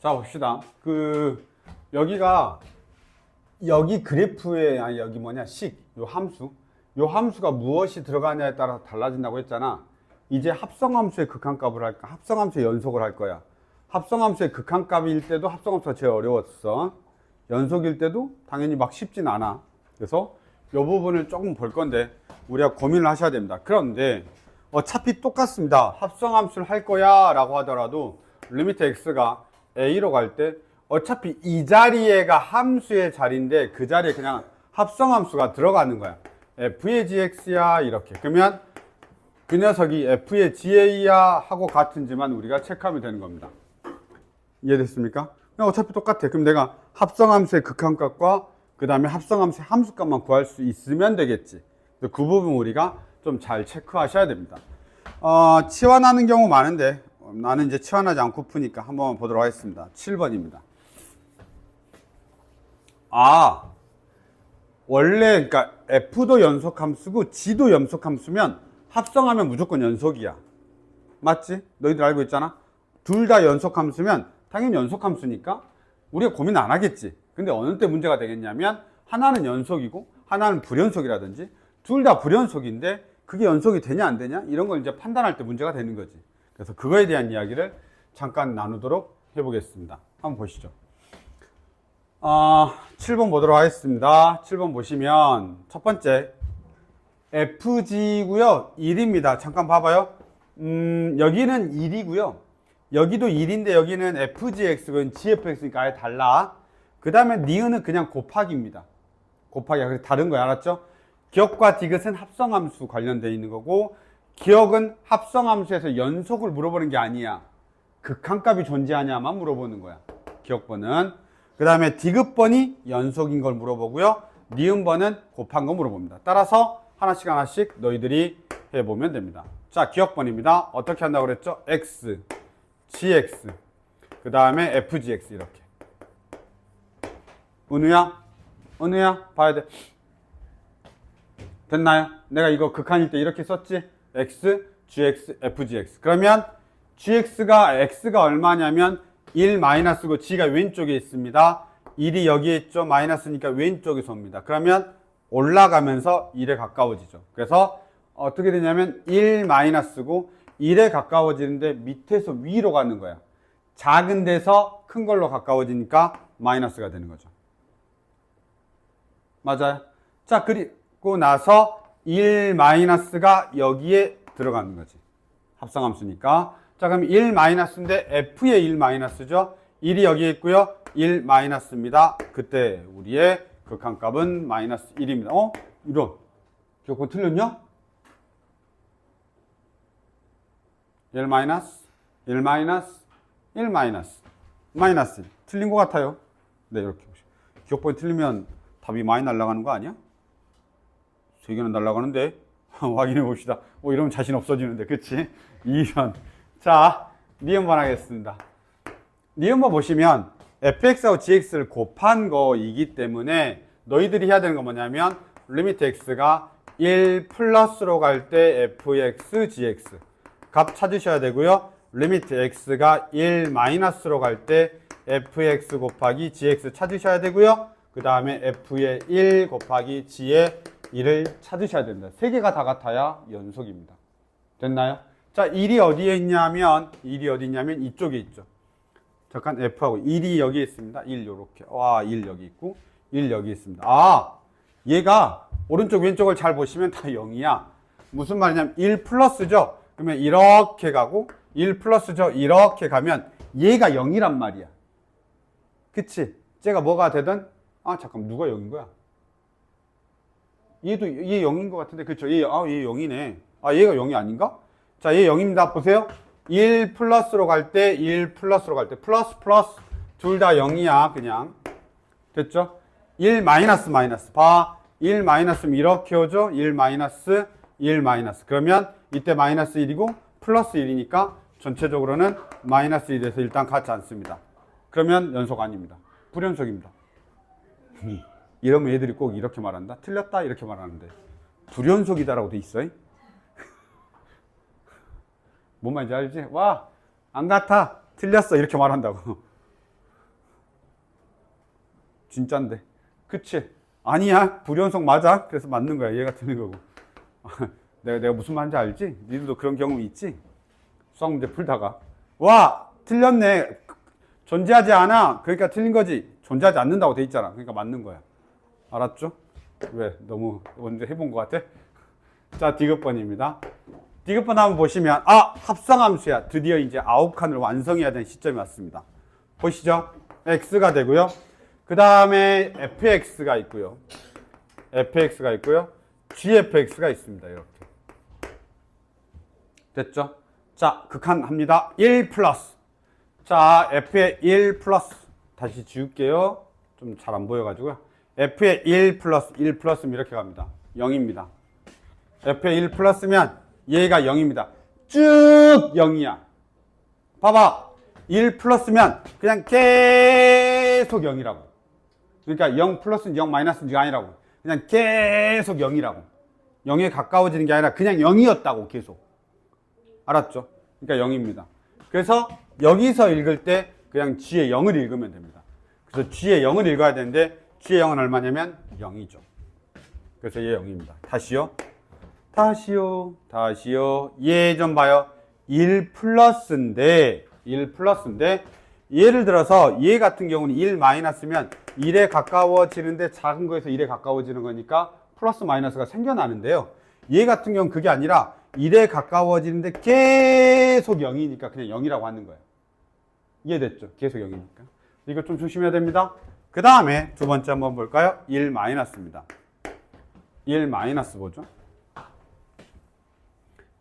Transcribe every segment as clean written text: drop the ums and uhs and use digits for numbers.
자, 봅시다. 여기가, 여기 그래프에, 아니, 여기 뭐냐, 요 함수. 요 함수가 무엇이 들어가냐에 따라 달라진다고 했잖아. 이제 합성함수의 극한값을 할까? 합성함수의 연속을 할 거야. 합성함수의 극한값일 때도 합성함수가 제일 어려웠어. 연속일 때도 당연히 막 쉽진 않아. 그래서 이 부분을 조금 볼 건데, 우리가 고민을 하셔야 됩니다. 그런데, 어차피 똑같습니다. 합성함수를 할 거야 라고 하더라도, 리미트 x가 a로 갈 때, 어차피 이 자리에가 함수의 자리인데, 그 자리에 그냥 합성함수가 들어가는 거야. f의 gx야, 이렇게. 그러면, 그 녀석이 f의 ga야 하고 같은지만 우리가 체크하면 되는 겁니다. 이해됐습니까? 그냥 어차피 똑같아. 그럼 내가 합성함수의 극한값과 그 다음에 합성함수의 함수값만 구할 수 있으면 되겠지. 그 부분 우리가 좀 잘 체크하셔야 됩니다. 치환하는 경우 많은데 나는 이제 치환하지 않고 푸니까 한번 보도록 하겠습니다. 7번입니다. 원래 그러니까 F도 연속함수고 G도 연속함수면 합성하면 무조건 연속이야. 맞지? 너희들 알고 있잖아? 둘 다 연속함수면 당연히 연속함수니까 우리가 고민 안 하겠지. 근데 어느 때 문제가 되겠냐면 하나는 연속이고 하나는 불연속이라든지 둘 다 불연속인데 그게 연속이 되냐 안 되냐 이런 걸 이제 판단할 때 문제가 되는 거지. 그래서 그거에 대한 이야기를 잠깐 나누도록 해보겠습니다. 한번 보시죠. 7번 보도록 하겠습니다. 7번 보시면 첫 번째 FG고요. 1입니다. 잠깐 봐봐요. 여기는 1이고요. 여기도 1인데 여기는 FGX고 GFX니까 아예 달라. 그 다음에 니은은 그냥 곱하기입니다. 곱하기야. 그래서 다른 거 알았죠? 기억과 디귿은 합성함수 관련되어 있는 거고 기억은 합성함수에서 연속을 물어보는 게 아니야. 극한값이 존재하냐만 물어보는 거야. 기억번은. 그 다음에 디귿번이 연속인 걸 물어보고요. 니은번은 곱한 거 물어봅니다. 따라서 하나씩 너희들이 해보면 됩니다. 자, 기억번입니다. 어떻게 한다고 그랬죠? X, GX, 그 다음에 FGX 이렇게. 은우야 봐야 돼. 됐나요? 내가 이거 극한일 때 이렇게 썼지? X, GX, FGX. 그러면 X가 얼마냐면 1 마이너스고 G가 왼쪽에 있습니다. 1이 여기에 있죠. 마이너스니까 왼쪽에서 옵니다. 그러면 올라가면서 1에 가까워지죠. 그래서 어떻게 되냐면 1 마이너스고 1에 가까워지는데 밑에서 위로 가는 거야. 작은 데서 큰 걸로 가까워지니까 마이너스가 되는 거죠. 맞아요? 자, 그리고 나서 1 마이너스가 여기에 들어가는 거지. 합성함수니까. 자, 그럼 1 마이너스인데 F의 1 마이너스죠. 1이 여기에 있고요. 1 마이너스입니다. 그때 우리의 극한값은 마이너스 1입니다. 이런. 기억권 틀렸냐? 1 마이너스, 1 마이너스, 1 마이너스, 마이너스 1. 틀린 것 같아요. 네, 이렇게 보시죠. 기억번이 틀리면 답이 많이 날아가는 거 아니야? 3개는 날아가는데 확인해 봅시다. 이러면 자신 없어지는데, 그치? 2번. 자, 니은번 하겠습니다. 니은번 보시면 fx하고 gx를 곱한 거이기 때문에 너희들이 해야 되는 건 뭐냐면 리미트 x가 1 플러스로 갈 때 fx, gx 값 찾으셔야 되고요. 리미트 x가 1 마이너스로 갈 때 fx 곱하기 gx 찾으셔야 되고요. 그 다음에 f의 1 곱하기 g의 1을 찾으셔야 됩니다. 3개가 다 같아야 연속입니다. 됐나요? 자, 1이 어디에 있냐면, 1이 어디 있냐면 이쪽에 있죠. 잠깐 F하고 1이 여기 있습니다. 1 요렇게. 1 여기 있고, 1 여기 있습니다. 얘가 오른쪽 왼쪽을 잘 보시면 다 0이야. 무슨 말이냐면 1 플러스죠. 그러면 이렇게 가고 1 플러스죠. 이렇게 가면 얘가 0이란 말이야. 그치? 쟤가 뭐가 되든 잠깐 누가 0인 거야? 얘 0인 것 같은데 그쵸? 얘 0이네. 얘가 0이 아닌가? 자, 얘 0입니다. 보세요. 1 플러스로 갈 때, 1 플러스로 갈 때, 플러스, 둘 다 0이야, 그냥. 됐죠? 1 마이너스. 봐. 1 마이너스면 이렇게 오죠? 1 마이너스, 1 마이너스. 그러면 이때 마이너스 1이고, 플러스 1이니까 전체적으로는 마이너스 1에서 일단 같지 않습니다. 그러면 연속 아닙니다. 불연속입니다. 이러면 애들이 꼭 이렇게 말한다? 틀렸다? 이렇게 말하는데. 불연속이다라고 돼 있어요? 뭔 말인지 알지? 안 같아. 틀렸어. 이렇게 말한다고. 진짠데. 그치? 아니야. 불연속 맞아. 그래서 맞는 거야. 얘가 틀린 거고. 내가 무슨 말인지 알지? 니들도 그런 경험 있지? 수학 문제 풀다가. 와! 틀렸네. 존재하지 않아. 그러니까 틀린 거지. 존재하지 않는다고 돼 있잖아. 그러니까 맞는 거야. 알았죠? 왜? 너무 언제 해본 것 같아? 자, 디귿번입니다. 디귿번 한번 보시면, 합성함수야. 드디어 이제 9칸을 완성해야 되는 시점이 왔습니다. 보시죠. x가 되고요. 그 다음에 fx가 있고요. fx가 있고요. gfx가 있습니다. 이렇게. 됐죠? 자, 극한 합니다. 1 플러스. 자, f의 1 플러스. 다시 지울게요. 좀 잘 안 보여가지고요. f의 1 플러스 1 플러스면 이렇게 갑니다. 0입니다. f의 1 플러스면 얘가 0입니다. 쭉 0이야. 봐봐. 1 플러스면 그냥 계속 0이라고. 그러니까 0 플러스인지 0 마이너스인지가 아니라고. 그냥 계속 0이라고. 0에 가까워지는 게 아니라 그냥 0이었다고 계속. 알았죠? 그러니까 0입니다. 그래서 여기서 읽을 때 그냥 g의 0을 읽으면 됩니다. 그래서 g의 0을 읽어야 되는데 g의 0은 얼마냐면 0이죠. 그래서 얘 0입니다. 다시요. 얘 좀 봐요. 1 플러스인데 예를 들어서 얘 같은 경우는 1 마이너스면 1에 가까워지는데 작은 거에서 1에 가까워지는 거니까 플러스 마이너스가 생겨나는데요. 얘 같은 경우는 그게 아니라 1에 가까워지는데 계속 0이니까 그냥 0이라고 하는 거예요. 이해됐죠? 계속 0이니까. 이거 좀 조심해야 됩니다. 그 다음에 두 번째 한번 볼까요? 1 마이너스입니다. 1 마이너스 보죠.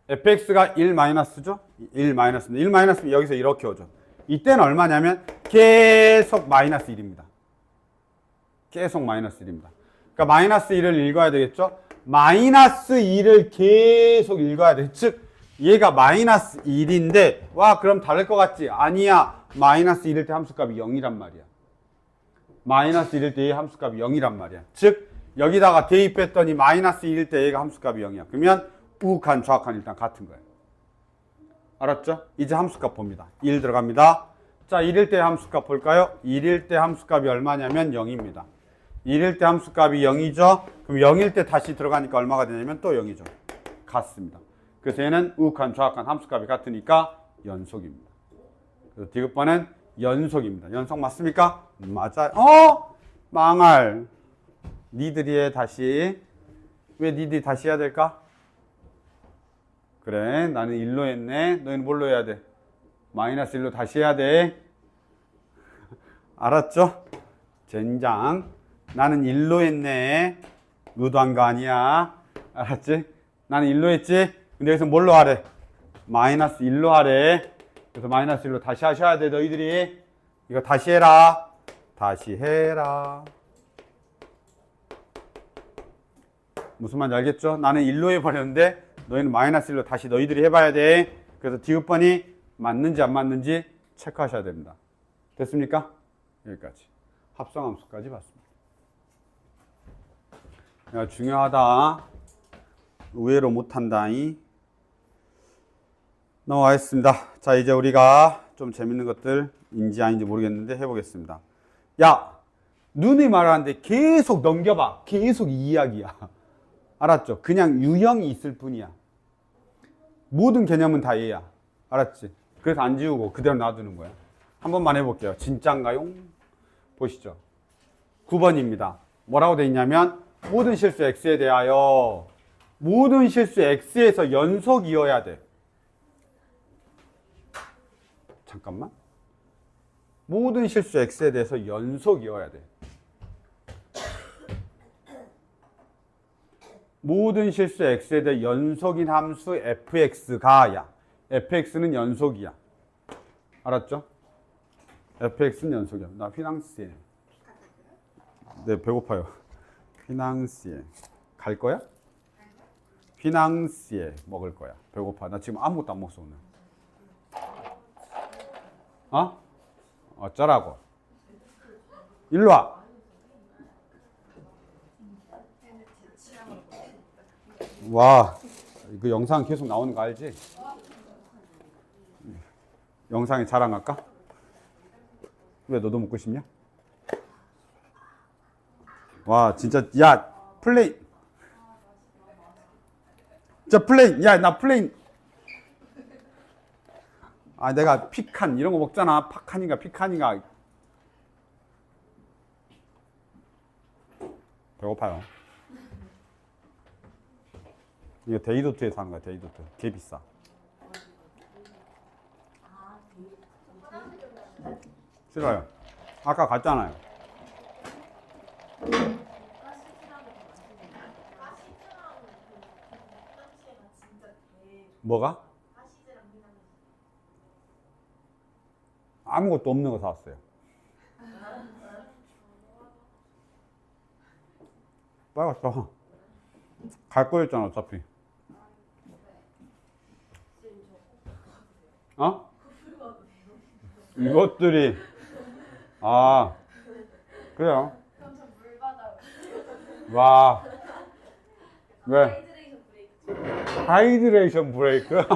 fx가 1 마이너스죠? 1 마이너스입니다. 1 마이너스면 여기서 이렇게 오죠. 이때는 얼마냐면 계속 마이너스 1입니다. 계속 마이너스 1입니다. 그러니까 마이너스 1을 읽어야 되겠죠? 마이너스 2를 계속 읽어야 돼. 즉 얘가 마이너스 1인데 와 그럼 다를 것 같지? 아니야. 마이너스 1일 때 함수값이 0이란 말이야. 마이너스 1일 때 얘 함수값이 0이란 말이야. 즉 여기다가 대입했더니 마이너스 1일 때 얘가 함수값이 0이야. 그러면 우극한 좌극한 일단 같은 거예요. 알았죠? 이제 함수값 봅니다. 1 들어갑니다. 자 1일 때 함수값 볼까요? 1일 때 함수값이 얼마냐면 0입니다. 1일 때 함수값이 0이죠. 그럼 0일 때 다시 들어가니까 얼마가 되냐면 또 0이죠. 같습니다. 그래서 얘는 우극한 좌극한 함수값이 같으니까 연속입니다. 그래서 디귿번은 연속입니다. 연속 맞습니까? 맞아요. 망할. 니들이 해 다시. 왜 니들이 다시 해야 될까? 그래 나는 1로 했네. 너희는 뭘로 해야 돼? 마이너스 1로 다시 해야 돼. 알았죠? 젠장. 나는 1로 했네. 너도 한 거 아니야. 알았지? 나는 1로 했지? 근데 여기서 뭘로 하래? 마이너스 1로 하래. 그래서 마이너스 1로 다시 하셔야 돼 너희들이. 이거 다시 해라. 다시 해라. 무슨 말인지 알겠죠? 나는 1로 해버렸는데 너희는 마이너스 1로 다시 너희들이 해봐야 돼. 그래서 디귿번이 맞는지 안 맞는지 체크하셔야 됩니다. 됐습니까? 여기까지. 합성함수까지 봤습니다. 야, 중요하다. 의외로 못한다. 넘어가겠습니다. 자, 이제 우리가 좀 재밌는 것들 인지 아닌지 모르겠는데 해보겠습니다. 야, 누누이 말하는데 계속 넘겨봐. 계속 이 이야기야. 알았죠? 그냥 유형이 있을 뿐이야. 모든 개념은 다 얘야. 알았지? 그래서 안 지우고 그대로 놔두는 거야. 한 번만 해볼게요. 진짠가요? 보시죠. 9번입니다. 뭐라고 돼 있냐면 모든 실수 x에 대하여 모든 실수 x에서 연속이어야 돼. 잠깐만. 모든 실수 x에 대해서 연속이어야 돼. 모든 실수 x에 대해 연속인 함수 fx가 야. fx는 연속이야. 알았죠? fx는 연속이야. 나 휘낭시에. 네, 배고파요. 휘낭시에. 갈 거야? 휘낭시에 먹을 거야. 배고파. 나 지금 아무것도 안 먹었어, 오늘. 어? 어쩌라고? 일로 와. 와, 그 영상 계속 나오는 거 알지? 영상에 자랑할까? 왜 너도 먹고 싶냐? 와, 진짜, 야, 플레인. 저 플레인, 야, 나 플레인. 아, 내가 피칸, 이런 거 먹잖아. 파칸인가, 피칸인가. 배고파요. 이거 데이도트에 사는 거야, 데이도트. 개 비싸. 싫어요. 아까 갔잖아요. 뭐가? 아무것도 없는 거 사왔어요. 빨리 갔어. 갈 거였잖아, 어차피. 어? 이것들이, 아, 그래요. 그럼 저물 받아요. 와, 왜? 하이드레이션 브레이크. 하이드레이션 브레이크?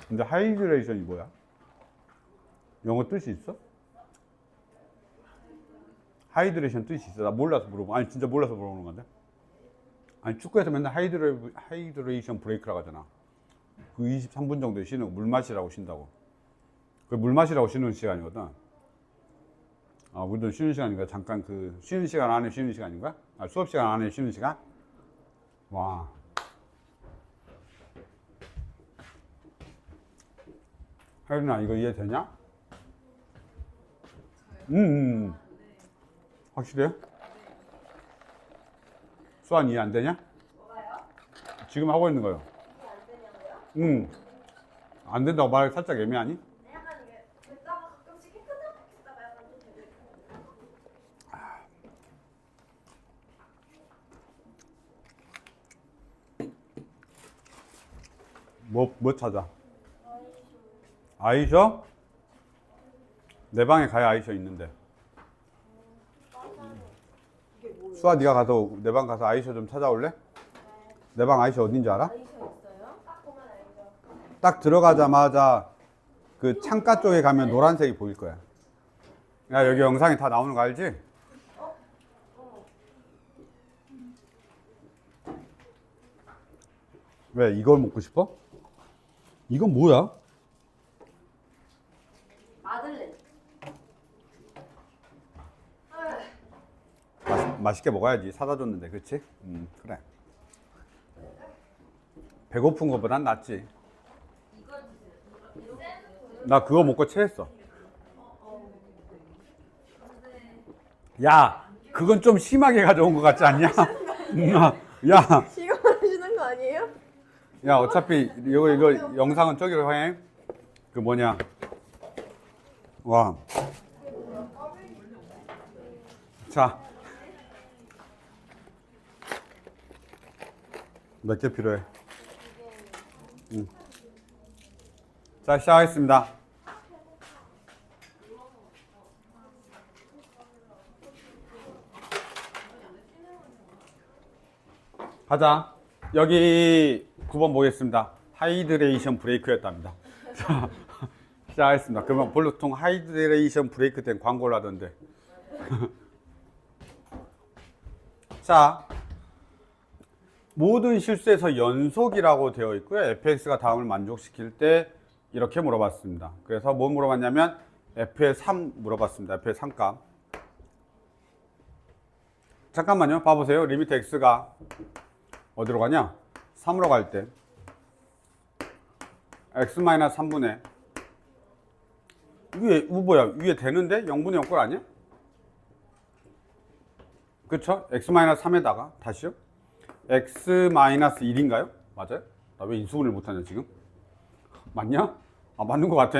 근데 하이드레이션이 뭐야? 영어 뜻이 있어? 하이드레이션 뜻이 있어? 나 몰라서 물어보. 아니 진짜 몰라서 물어보는 건데. 아니 축구에서 맨날 하이드레이션 브레이크라고 하잖아. 그 23분 정도 쉬는 거, 물 마시라고 쉰다고. 그 물 마시라고 쉬는 시간이거든. 아, 우리도 쉬는 시간인가? 잠깐 그 쉬는 시간 안에 쉬는 시간인가? 아, 수업 시간 안에 쉬는 시간? 와. 하윤아, 이거 이해되냐? 확실해요? 수환 이해 안 되냐? 뭐가요? 지금 하고 있는 거요. 이게 안 되냐고요? 안 된다고 말하기 살짝 애매하니? 네, 약간 이게 됐다가 가끔씩 했다가 했다가 약간 좀 되게. 뭐 찾아? 아이셔? 내 방에 가야 아이셔 있는데. 수아 네가 가서 내 방 가서 아이셔 좀 찾아올래? 내 방 아이셔 어딘지 알아? 아이셔 있어요? 딱 보면 알죠. 딱 들어가자마자 그 창가 쪽에 가면 노란색이 보일 거야. 야, 여기 영상이 다 나오는 거 알지? 왜 이걸 먹고 싶어? 이건 뭐야? 마들렌. 맛있게 먹어야지. 사다 줬는데, 그렇지? 그래. 배고픈 거보단 낫지. 나 그거 먹고 체했어. 야, 그건 좀 심하게 가져온 것 같지 않냐? 야, 이거 하시는 거 아니에요? 야, 어차피 이거 영상은 저기로 해. 그 뭐냐? 와. 자, 몇 개 필요해? 자, 시작하겠습니다. 가자. 여기 9번 보겠습니다. 하이드레이션 브레이크였답니다. 자, 시작하겠습니다. 그러면 보통 하이드레이션 브레이크 된 광고를 하던데. 자, 모든 실수에서 연속이라고 되어 있고요. fx가 다음을 만족시킬 때 이렇게 물어봤습니다. 그래서 뭐 물어봤냐면 f의 3 물어봤습니다. f의 3값. 잠깐만요. 봐보세요. 리미트 x가 어디로 가냐? 3으로 갈 때 x-3분의 위에 뭐야? 위에 되는데 0분의 0꼴 아니야? 그쵸? x-3에다가 다시요. x-1인가요? 맞아요? 나 왜 인수분해를 못하냐 지금? 맞냐? 아, 맞는 것 같아.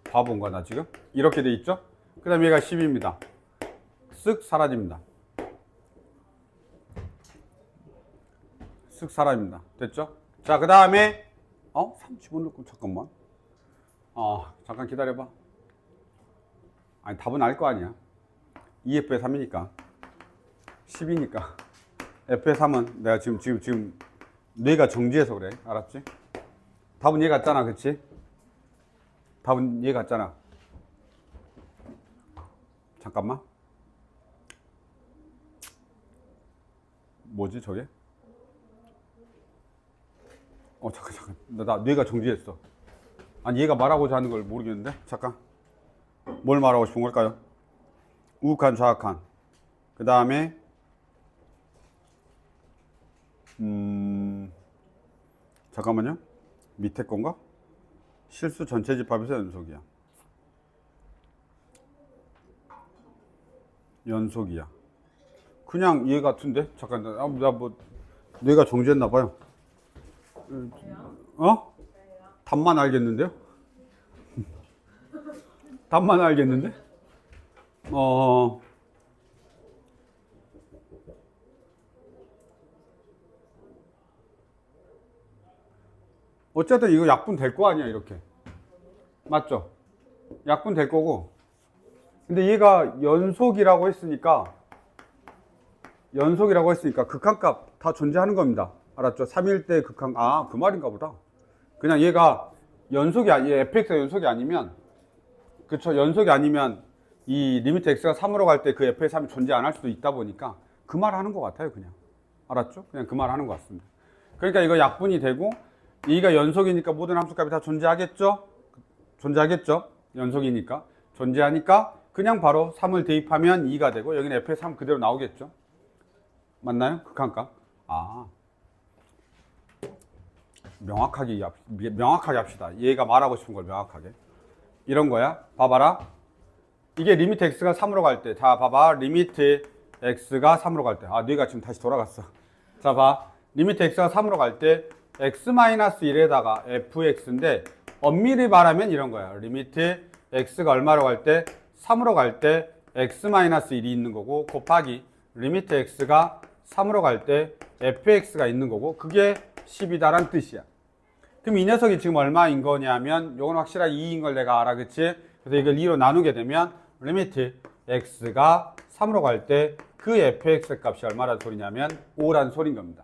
바본가 나 지금? 이렇게 돼 있죠? 그 다음에 얘가 10입니다. 쓱 사라집니다. 쓱 사라집니다. 됐죠? 자, 그 다음에 3 집어넣고 잠깐만. 잠깐 기다려봐. 아니, 답은 알 거 아니야. 2f의 3이니까 10이니까 f의 3은 내가 지금 뇌가 정지해서 그래. 알았지? 답은 얘 같잖아. 그치? 답은 얘 같잖아. 잠깐만. 뭐지 저게? 잠깐. 나 뇌가 정지했어. 아니 얘가 말하고자 하는 걸 모르겠는데? 잠깐. 뭘 말하고 싶은 걸까요? 우욱한, 좌악한. 그 다음에 잠깐만요. 밑에 건가? 실수 전체 집합에서 연속이야. 연속이야. 그냥 얘 같은데? 잠깐, 나 뭐 뇌가 정지했나 봐요. 답만 알겠는데요? 답만 알겠는데? 어쨌든 이거 약분 될 거 아니야, 이렇게. 맞죠? 약분 될 거고. 근데 얘가 연속이라고 했으니까 극한값 다 존재하는 겁니다. 알았죠? 3일 때 극한, 그 말인가 보다. 그냥 얘가 얘 fx가 연속이 아니면, 그쵸? 연속이 아니면 이 리미트 x가 3으로 갈 때 그 f의 3이 존재 안 할 수도 있다 보니까 그 말 하는 것 같아요, 그냥. 알았죠? 그냥 그 말 하는 것 같습니다. 그러니까 이거 약분이 되고, 이가 연속이니까 모든 함수값이 다 존재하겠죠? 연속이니까. 존재하니까 그냥 바로 3을 대입하면 2가 되고, 여기는 f의 3 그대로 나오겠죠? 맞나요? 극한값. 명확하게 합시다. 얘가 말하고 싶은 걸 명확하게. 이런 거야. 봐봐라. 이게 리미트 x가 3으로 갈 때. 자, 봐봐. 리미트 x가 3으로 갈 때. 뇌가 지금 다시 돌아갔어. 자, 봐. 리미트 x가 3으로 갈 때 x-1에다가 fx인데 엄밀히 말하면 이런 거야. 리미트 x가 얼마로 갈 때? 3으로 갈 때 x-1이 있는 거고 곱하기 리미트 x가 3으로 갈 때 fx가 있는 거고 그게 10이다라는 뜻이야. 그럼 이 녀석이 지금 얼마인 거냐면 요건 확실하게 2인 걸 내가 알아. 그치? 그래서 이걸 2로 나누게 되면 리미트 x가 3으로 갈 때 그 fx 값이 얼마라는 소리냐면 5라는 소리인 겁니다.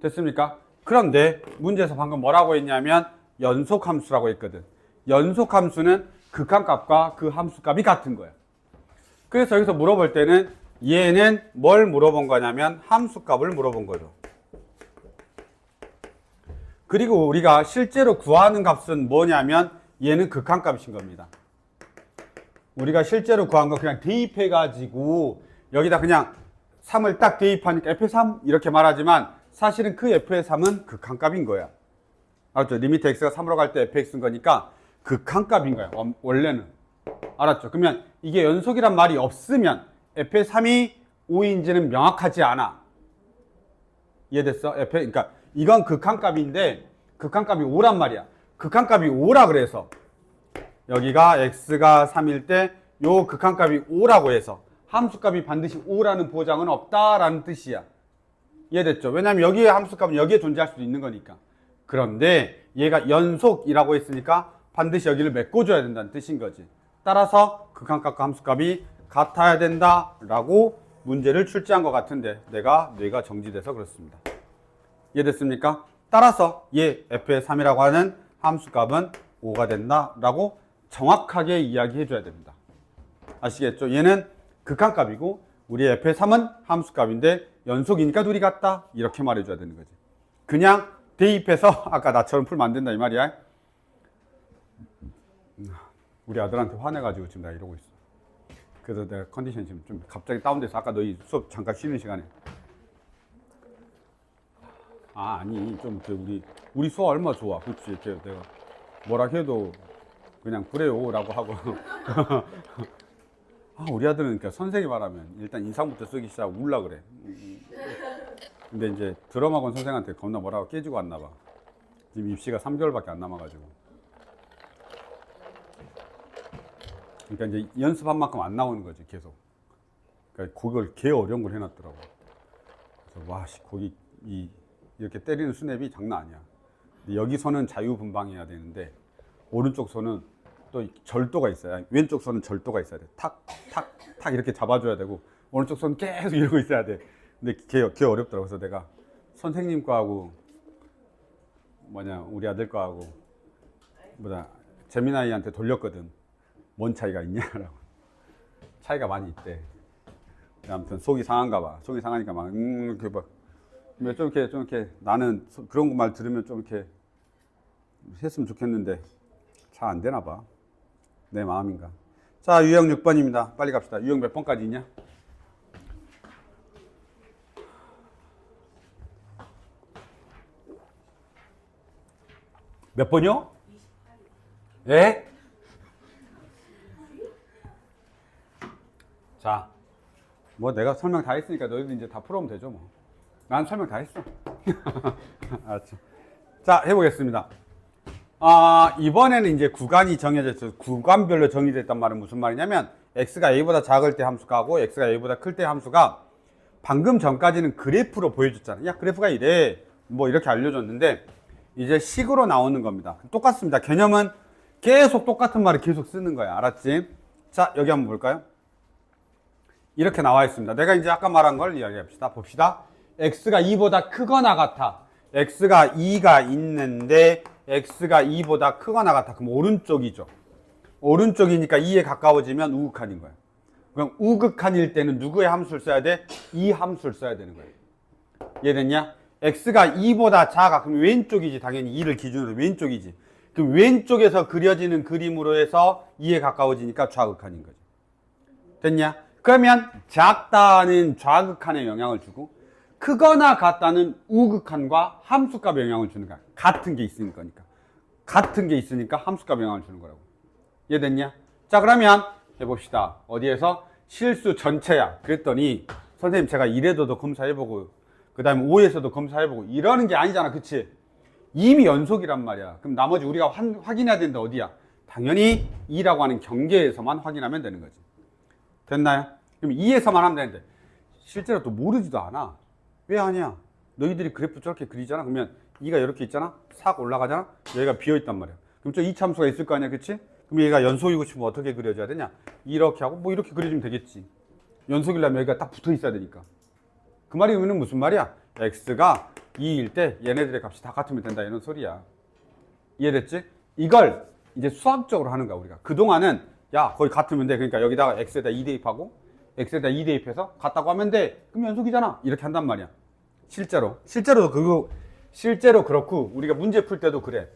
됐습니까? 그런데 문제에서 방금 뭐라고 했냐면 연속함수라고 했거든. 연속함수는 극한값과 그 함수값이 같은 거야. 그래서 여기서 물어볼 때는 얘는 뭘 물어본 거냐면 함수값을 물어본 거죠. 그리고 우리가 실제로 구하는 값은 뭐냐면 얘는 극한값인 겁니다. 우리가 실제로 구한 거 그냥 대입해가지고 여기다 그냥 3을 딱 대입하니까 f3 이렇게 말하지만 사실은 그 f의 3은 극한값인 거야. 알았죠? 리미트 x가 3으로 갈 때 fx인 거니까 극한값인 거야. 원래는. 알았죠? 그러면 이게 연속이란 말이 없으면 f의 3이 5인지는 명확하지 않아. 이해됐어? 그러니까 이건 극한값인데 극한값이 5란 말이야. 극한값이 5라 그래서 여기가 x가 3일 때 요 극한값이 5라고 해서 함수값이 반드시 5라는 보장은 없다라는 뜻이야. 이해됐죠? 왜냐면 여기에 함수값은 여기에 존재할 수도 있는 거니까. 그런데 얘가 연속이라고 했으니까 반드시 여기를 메꿔줘야 된다는 뜻인 거지. 따라서 극한값과 함수값이 같아야 된다라고 문제를 출제한 것 같은데 내가 뇌가 정지돼서 그렇습니다. 이해됐습니까? 따라서 얘 f의 3이라고 하는 함수값은 5가 된다라고 정확하게 이야기해 줘야 됩니다. 아시겠죠? 얘는 극한값이고 우리 f의 3은 함수값인데 연속이니까 둘이 같다 이렇게 말해줘야 되는 거지. 그냥 대입해서 아까 나처럼 풀면 안 된다 이 말이야. 우리 아들한테 화내가지고 지금 나 이러고 있어. 그래서 내가 컨디션이 지금 좀 갑자기 다운돼서 아까 너희 수업 잠깐 쉬는 시간에 아니 좀 우리 수업 얼마 좋아. 그렇지. 이렇게 내가 뭐라 해도 그냥 그래요라고 하고 우리 아들은 그러니까 선생님 말하면 일단 인상부터 쓰기 시작 울라 그래. 근데 이제 드럼학원 선생한테 겁나 뭐라고 깨지고 왔나 봐. 지금 입시가 3개월밖에 안 남아가지고. 그러니까 이제 연습한 만큼 안 나오는 거지 계속. 그러니까 그걸 개 어려운 걸 해놨더라고. 그래서 와씨 거기 이렇게 때리는 스냅이 장난 아니야. 근데 여기서는 자유분방해야 되는데 오른쪽 손은 또 절도가 있어요. 왼쪽 손은 절도가 있어야 돼. 탁 이렇게 잡아줘야 되고 오른쪽 손 계속 이러고 있어야 돼. 근데 걔 어렵더라고. 그래서 내가 선생님 거하고 우리 아들 거하고 재민아이한테 돌렸거든. 뭔 차이가 있냐라고. 차이가 많이 있대. 아무튼 속이 상한가 봐. 속이 상하니까 막 이렇게 막 좀 이렇게 나는 그런 말 들으면 좀 이렇게 했으면 좋겠는데 잘 안 되나 봐. 내 마음인가. 자, 유형 6번입니다. 빨리 갑시다. 유형 몇 번까지 있냐? 몇 번이요? 예? 자, 뭐 내가 설명 다 했으니까 너희들 이제 다 풀어오면 되죠 뭐. 난 설명 다 했어. 알았지? 자, 해보겠습니다. 이번에는 이제 구간이 정해져 있어요. 구간별로 정의됐단 말은 무슨 말이냐면 x가 a보다 작을 때 함수가 하고 x가 a보다 클 때 함수가 방금 전까지는 그래프로 보여줬잖아. 야, 그래프가 이래. 뭐 이렇게 알려줬는데 이제 식으로 나오는 겁니다. 똑같습니다. 개념은 계속 똑같은 말을 계속 쓰는 거야. 알았지? 자, 여기 한번 볼까요? 이렇게 나와 있습니다. 내가 이제 아까 말한 걸 이야기합시다. 봅시다. x가 2보다 크거나 같아. x가 2가 있는데 x가 2보다 크거나 같아. 그럼 오른쪽이죠. 오른쪽이니까 2에 가까워지면 우극한인 거야. 그럼 우극한일 때는 누구의 함수를 써야 돼? 이 함수를 써야 되는 거예요. 이해됐냐? x가 2보다 작아. 그럼 왼쪽이지. 당연히 2를 기준으로 왼쪽이지. 그럼 왼쪽에서 그려지는 그림으로 해서 2에 가까워지니까 좌극한인 거죠. 됐냐? 그러면 작다는 좌극한에 영향을 주고 크거나 같다는 우극한과 함수값에 영향을 주는 거야. 같은 게 있으니까. 같은 게 있으니까 함수값에 영향을 주는 거라고. 이해됐냐? 자, 그러면 해봅시다. 어디에서? 실수 전체야. 그랬더니 선생님 제가 1에서도 검사해보고 그 다음에 5에서도 검사해보고 이러는 게 아니잖아. 그치? 이미 연속이란 말이야. 그럼 나머지 우리가 확인해야 되는데 어디야? 당연히 2라고 하는 경계에서만 확인하면 되는 거지. 됐나요? 그럼 2에서만 하면 되는데 실제로 또 모르지도 않아. 왜 아니야? 너희들이 그래프 저렇게 그리잖아. 그러면 2가 이렇게 있잖아. 싹 올라가잖아. 여기가 비어있단 말이야. 그럼 저 2차 함수가 있을 거 아니야. 그치? 그럼 얘가 연속이고 싶으면 어떻게 그려줘야 되냐? 이렇게 하고 뭐 이렇게 그려주면 되겠지. 연속이려면 여기가 딱 붙어 있어야 되니까. 그 말이 의미는 무슨 말이야? x가 2일 때 얘네들의 값이 다 같으면 된다 이런 소리야. 이해됐지? 이걸 이제 수학적으로 하는 거야 우리가. 그동안은 야 거의 같으면 돼. 그러니까 여기다가 x에다 2 대입하고 x에다 2 대입해서 같다고 하면 돼. 그럼 연속이잖아. 이렇게 한단 말이야. 실제로 그렇고 우리가 문제 풀 때도 그래.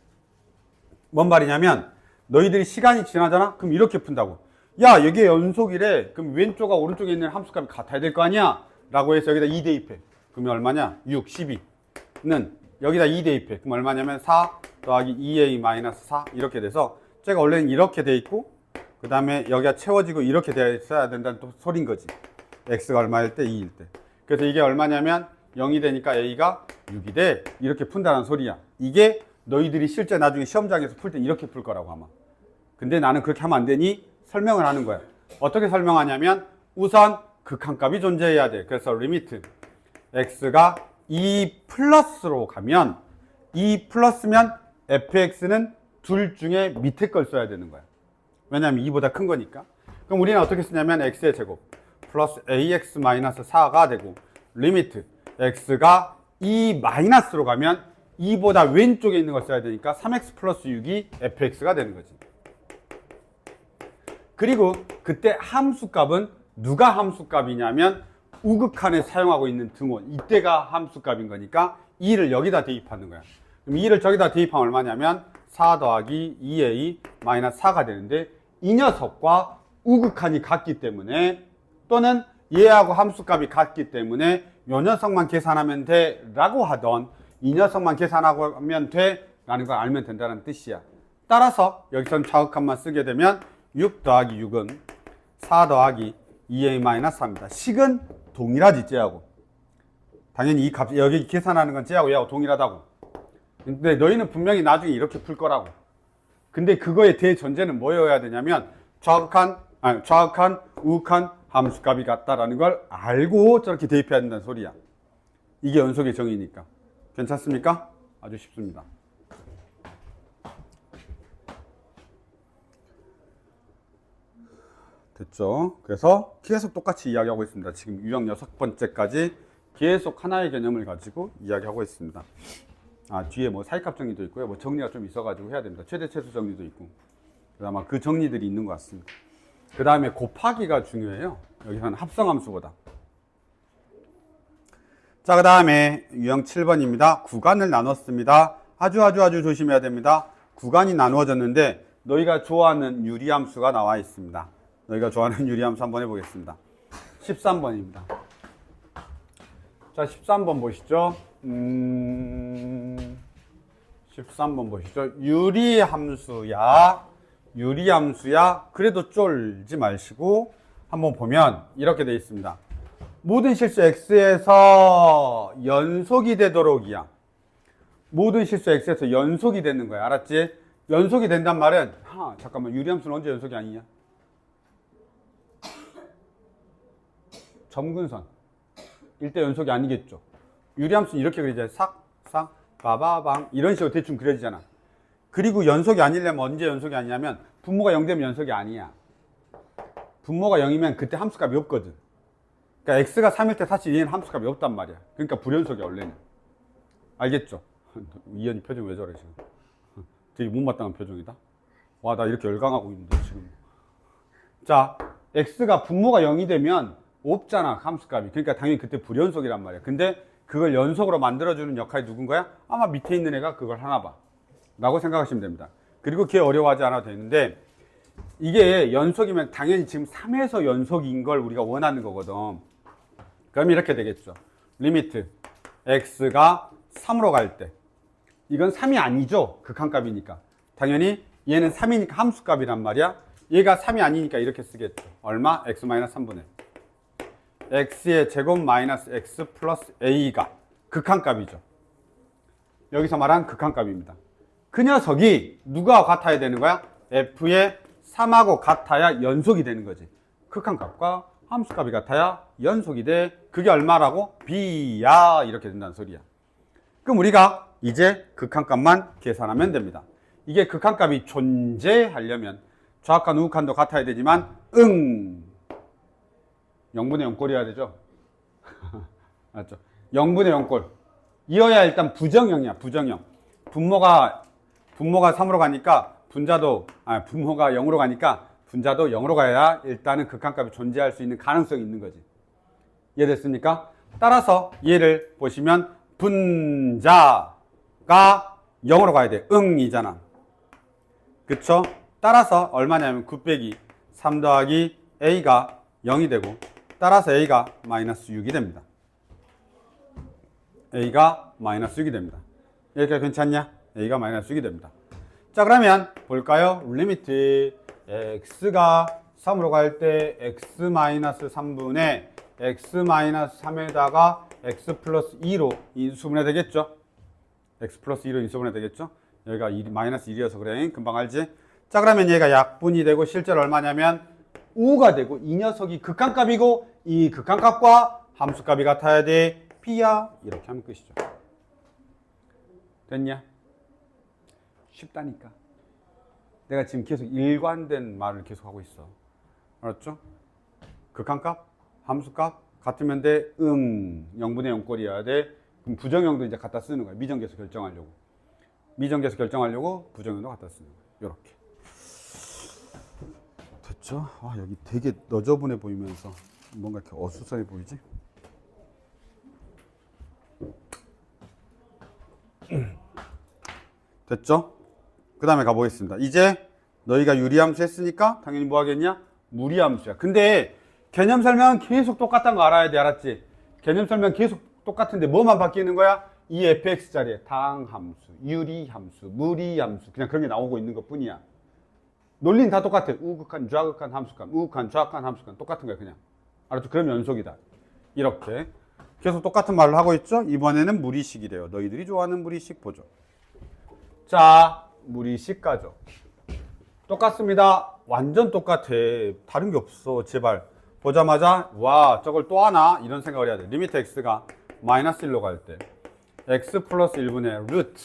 뭔 말이냐면 너희들이 시간이 지나잖아. 그럼 이렇게 푼다고. 야 이게 연속이래. 그럼 왼쪽과 오른쪽에 있는 함수값이 같아야 될 거 아니야? 라고 해서 여기다 2 대입해. 그러면 얼마냐? 6, 12는 여기다 2 대입해. 그럼 얼마냐면 4 더하기 2a-4 이렇게 돼서 제가 원래는 이렇게 돼 있고 그 다음에 여기가 채워지고 이렇게 돼 있어야 된다는 또 소린 거지. x가 얼마일 때? 2일 때. 그래서 이게 얼마냐면 0이 되니까 a가 6이 돼. 이렇게 푼다는 소리야. 이게 너희들이 실제 나중에 시험장에서 풀 때 이렇게 풀 거라고 아마. 근데 나는 그렇게 하면 안 되니 설명을 하는 거야. 어떻게 설명하냐면 우선 극한값이 존재해야 돼. 그래서 리미트 x가 2 플러스로 가면 2 플러스면 fx는 둘 중에 밑에 걸 써야 되는 거야. 왜냐면 2보다 큰 거니까. 그럼 우리는 어떻게 쓰냐면 x의 제곱 플러스 ax-4가 되고 리미트 x가 2 마이너스로 가면 2보다 왼쪽에 있는 걸 써야 되니까 3x 플러스 6이 fx가 되는 거지. 그리고 그때 함수값은 누가 함수값이냐면 우극한에 사용하고 있는 등호 이때가 함수값인 거니까 2를 여기다 대입하는 거야. 그럼 2를 저기다 대입하면 얼마냐면 4 더하기 2a-4가 되는데 이 녀석과 우극한이 같기 때문에 또는 얘하고 함수값이 같기 때문에 요 녀석만 계산하면 돼 라고 하던 이 녀석만 계산하고 하면 돼 라는 걸 알면 된다는 뜻이야. 따라서 여기선 좌극한만 쓰게 되면 6 더하기 6은 4 더하기 2a-4입니다. 식은 동일하지 쟤하고. 당연히 이 값 여기 계산하는 건 쟤하고 얘하고 동일하다고. 근데 너희는 분명히 나중에 이렇게 풀 거라고. 근데 그거의 대전제는 뭐여야 되냐면 좌극한, 우극한 함수값이 같다라는 걸 알고 저렇게 대입해야 된다는 소리야. 이게 연속의 정의니까. 괜찮습니까? 아주 쉽습니다. 됐죠? 그래서 계속 똑같이 이야기하고 있습니다. 지금 유형 6번째까지 계속 하나의 개념을 가지고 이야기하고 있습니다. 뒤에 뭐 사이값 정리도 있고요. 뭐 정리가 좀 있어가지고 해야 됩니다. 최대 최소 정리도 있고. 아마 그 정리들이 있는 것 같습니다. 그 다음에 곱하기가 중요해요. 여기서는 합성함수보다. 자, 그 다음에 유형 7번입니다. 구간을 나눴습니다. 아주 조심해야 됩니다. 구간이 나누어졌는데 너희가 좋아하는 유리함수가 나와 있습니다. 너희가 좋아하는 유리함수 한번 해보겠습니다. 13번입니다. 자, 13번 보시죠. 13번 보시죠. 유리함수야. 그래도 쫄지 마시고 한번 보면 이렇게 되어 있습니다. 모든 실수 x에서 연속이 되도록이야. 모든 실수 x에서 연속이 되는 거야. 알았지? 연속이 된단 말은 잠깐만, 유리함수는 언제 연속이 아니냐? 점근선 일대 연속이 아니겠죠. 유리함수는 이렇게 그리잖아요. 싹 바바방 이런 식으로 대충 그려지잖아. 그리고 연속이 아니려면 언제 연속이 아니냐면 분모가 0 되면 연속이 아니야. 분모가 0이면 그때 함수값이 없거든. 그러니까 x가 3일 때 사실 얘는 함수값이 없단 말이야. 그러니까 불연속이야 원래는. 알겠죠? 이현이 표정 왜 저래 지금? 되게 못마땅한 표정이다. 와, 나 이렇게 열광하고 있는데 지금. 자, x가 분모가 0이 되면 없잖아, 함수값이. 그러니까 당연히 그때 불연속이란 말이야. 근데 그걸 연속으로 만들어주는 역할이 누군 거야? 아마 밑에 있는 애가 그걸 하나 봐 라고 생각하시면 됩니다. 그리고 걔 어려워하지 않아도 되는데 이게 연속이면 당연히 지금 3에서 연속인 걸 우리가 원하는 거거든. 그럼 이렇게 되겠죠. 리미트 x가 3으로 갈 때 이건 3이 아니죠. 극한값이니까. 당연히 얘는 3이니까 함수값이란 말이야. 얘가 3이 아니니까 이렇게 쓰겠죠. 얼마? x-3분의 x의 제곱 마이너스 x 플러스 a가 극한값이죠. 여기서 말한 극한값입니다. 그 녀석이 누구와 같아야 되는 거야? f의 3하고 같아야 연속이 되는 거지. 극한값과 함수값이 같아야 연속이 돼. 그게 얼마라고? b야. 이렇게 된다는 소리야. 그럼 우리가 이제 극한값만 계산하면 됩니다. 이게 극한값이 존재하려면 좌악한 우극한도 같아야 되지만 0분의 0꼴이어야 되죠. 맞죠? 0분의 0꼴 이어야 일단 부정형이야. 부정형. 분모가 3으로 가니까 분모가 0으로 가니까 분자도 0으로 가야 일단은 극한값이 존재할 수 있는 가능성이 있는 거지. 이해됐습니까? 따라서 얘를 보시면 분자가 0으로 가야 돼. 이잖아. 그쵸? 따라서 얼마냐면 9 빼기 3 더하기 a가 0이 되고 따라서 a가 마이너스 6이 됩니다. a가 마이너스 6이 됩니다. 여기까지 괜찮냐? a가 마이너스 6이 됩니다. 자, 그러면 볼까요? 리미트 x가 3으로 갈 때 x 마이너스 3분의 x 마이너스 3에다가 x 플러스 2로 인수분해 되겠죠? x 플러스 2로 인수분해 되겠죠? 여기가 마이너스 1이어서 그래. 금방 알지? 자, 그러면 얘가 약분이 되고 실제로 얼마냐면 우가 되고 이 녀석이 극한값이고 이 극한값과 함수값이 같아야 돼. B야. 이렇게 하면 끝이죠. 됐냐? 쉽다니까. 내가 지금 계속 일관된 말을 계속 하고 있어. 알았죠? 극한값, 함수값 같으면 돼. 0분의 0꼴이어야 돼. 그럼 부정형도 이제 갖다 쓰는 거야. 미정계수 결정하려고. 미정계수 결정하려고 부정형도 갖다 쓰는 거야. 요렇게. 됐죠? 아, 여기 되게 너저분해 보이면서 뭔가 이렇게 어수선해 보이지? 됐죠? 그 다음에 가보겠습니다. 이제 너희가 유리함수 했으니까 당연히 뭐 하겠냐? 무리함수야. 근데 개념 설명은 계속 똑같다는 거 알아야 돼. 알았지? 개념 설명 계속 똑같은데 뭐만 바뀌는 거야? 이 fx 자리에 당함수, 유리함수, 무리함수 그냥 그런 게 나오고 있는 것 뿐이야. 논리는 다 똑같아. 우극한, 좌극한, 함수간, 우극한, 좌악한, 함수간 똑같은 거야 그냥. 알았죠? 그럼 연속이다. 이렇게 계속 똑같은 말을 하고 있죠? 이번에는 무리식이래요. 너희들이 좋아하는 무리식 보죠. 자, 무리식 가죠. 똑같습니다. 완전 똑같아. 다른 게 없어. 제발. 보자마자 와, 저걸 또 하나? 이런 생각을 해야 돼. 리미트 x가 마이너스 1로 갈 때 x 플러스 1분의 루트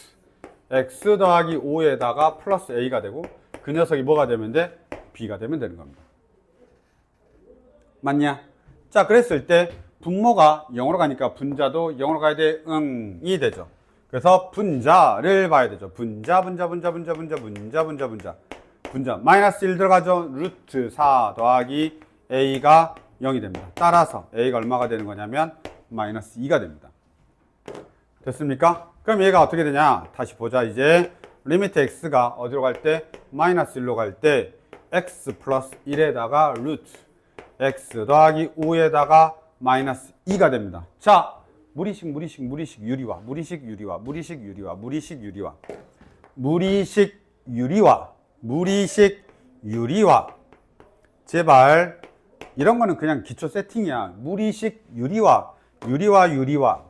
x 더하기 5에다가 플러스 a가 되고 그 녀석이 뭐가 되면 돼? b가 되면 되는 겁니다. 맞냐? 자, 그랬을 때 분모가 0으로 가니까 분자도 0으로 가야 돼. 이 되죠. 그래서 분자를 봐야 되죠. 분자. 분점. 마이너스 1 들어가죠. 루트 4 더하기 a가 0이 됩니다. 따라서 a가 얼마가 되는 거냐면 마이너스 2가 됩니다. 됐습니까? 그럼 얘가 어떻게 되냐? 다시 보자. 이제 리미트 x가 어디로 갈 때? 마이너스 1로 갈 때 x 플러스 1에다가 루트 x 더하기 5에다가 마이너스 2가 됩니다. 자, 무리식 유리화, 무리식 유리화, 무리식 유리화, 무리식 유리화, 무리식 유리화, 무리식 유리화. 제발 이런 거는 그냥 기초 세팅이야. 무리식 유리화, 유리화.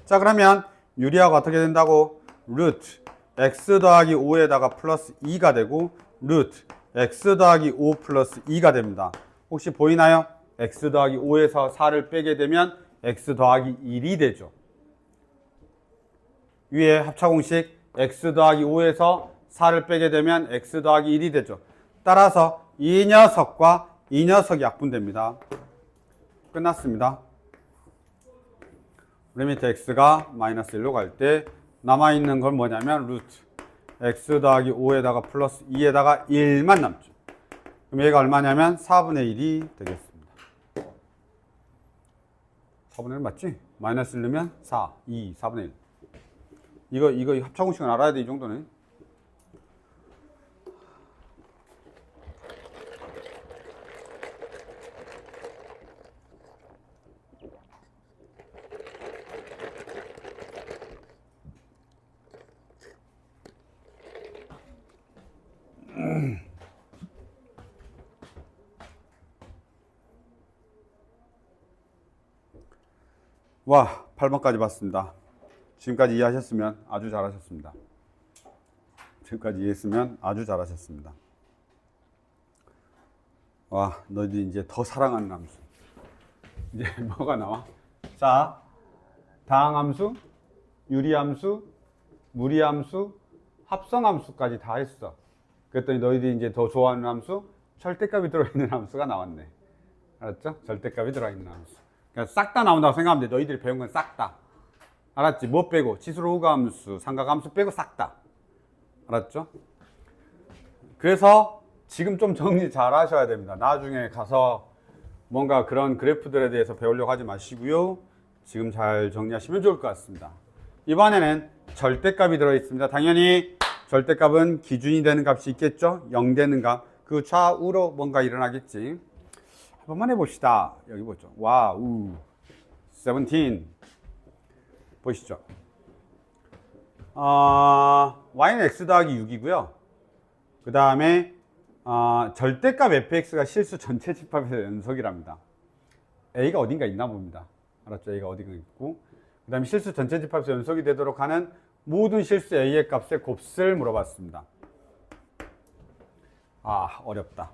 자, 그러면 유리화가 어떻게 된다고? 루트 x 더하기 5에다가 플러스 2가 되고 루트 x 더하기 5 플러스 2가 됩니다. 혹시 보이나요? x 더하기 5에서 4를 빼게 되면 x 더하기 1이 되죠. 위에 합차공식 x 더하기 5에서 4를 빼게 되면 x 더하기 1이 되죠. 따라서 이 녀석과 이 녀석이 약분됩니다. 끝났습니다. 리미트 x가 마이너스 1로 갈 때 남아있는 건 뭐냐면 루트 x 더하기 5에다가 플러스 2에다가 1만 남죠. 그럼 얘가 얼마냐면 4분의 1이 되겠습니다. 4분의 1 맞지? 마이너스 1 넣으면 4, 2, 4분의 1. 이거 합차공식은 알아야 돼, 이 정도는. 와, 8번까지 봤습니다. 지금까지 이해하셨으면 아주 잘하셨습니다. 지금까지 이해했으면 아주 잘하셨습니다. 와, 너희들이 이제 더 사랑하는 함수. 이제 뭐가 나와? 자, 다항함수, 유리함수, 무리함수, 합성함수까지 다 했어. 그랬더니 너희들이 이제 더 좋아하는 함수, 절대값이 들어있는 함수가 나왔네. 알았죠? 절대값이 들어있는 함수. 그러니까 싹 다 나온다고 생각하면 돼. 너희들이 배운 건 싹 다. 알았지? 뭐 빼고? 치수로 우가함수, 삼각함수 빼고 싹 다. 알았죠? 그래서 지금 좀 정리 잘 하셔야 됩니다. 나중에 가서 뭔가 그런 그래프들에 대해서 배우려고 하지 마시고요. 지금 잘 정리하시면 좋을 것 같습니다. 이번에는 절대값이 들어있습니다. 당연히 절대값은 기준이 되는 값이 있겠죠? 0 되는 값. 그 좌우로 뭔가 일어나겠지. 한 번만 해봅시다. 여기 보죠. 와우. 17. 보시죠. y는 x 더하기 6이고요. 그 다음에 절대값 fx가 실수 전체 집합에서 연속이랍니다. a가 어딘가 있나 봅니다. 알았죠? a가 어딘가 있고, 그 다음에 실수 전체 집합에서 연속이 되도록 하는 모든 실수 a의 값의 곱을 물어봤습니다. 어렵다.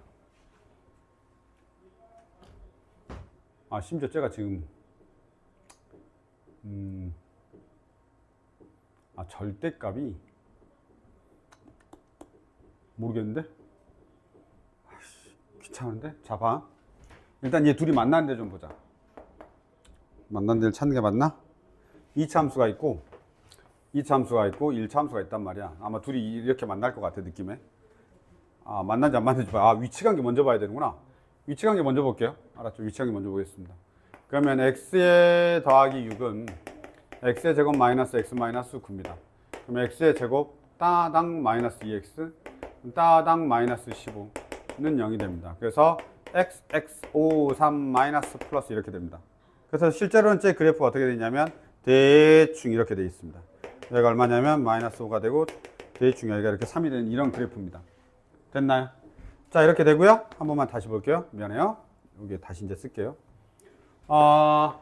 심지어 제가 지금 절대값이 모르겠는데? 귀찮은데? 자, 봐. 일단 얘 둘이 만나는 데 좀 보자. 만나는 데를 찾는 게 맞나? 2차 함수가 있고 2차 함수가 있고 1차 함수가 있단 말이야. 아마 둘이 이렇게 만날 것 같아, 느낌에. 만난지 안 만난지 봐. 위치관계 먼저 봐야 되는구나. 위치관계 먼저 볼게요. 알았죠? 위치관계 먼저 보겠습니다. 그러면 x의 더하기 6은 x의 제곱 마이너스 x 마이너스 9입니다. 그럼 x의 제곱 따당 마이너스 2x 따당 마이너스 15는 0이 됩니다. 그래서 xx53 마이너스 플러스 이렇게 됩니다. 그래서 실제로는 제 그래프가 어떻게 되냐면 대충 이렇게 되어 있습니다. 여기가 얼마냐면 마이너스 5가 되고 대충 여기가 이렇게 3이 되는 이런 그래프입니다. 됐나요? 자, 이렇게 되고요. 한 번만 다시 볼게요. 미안해요. 여기 다시 이제 쓸게요.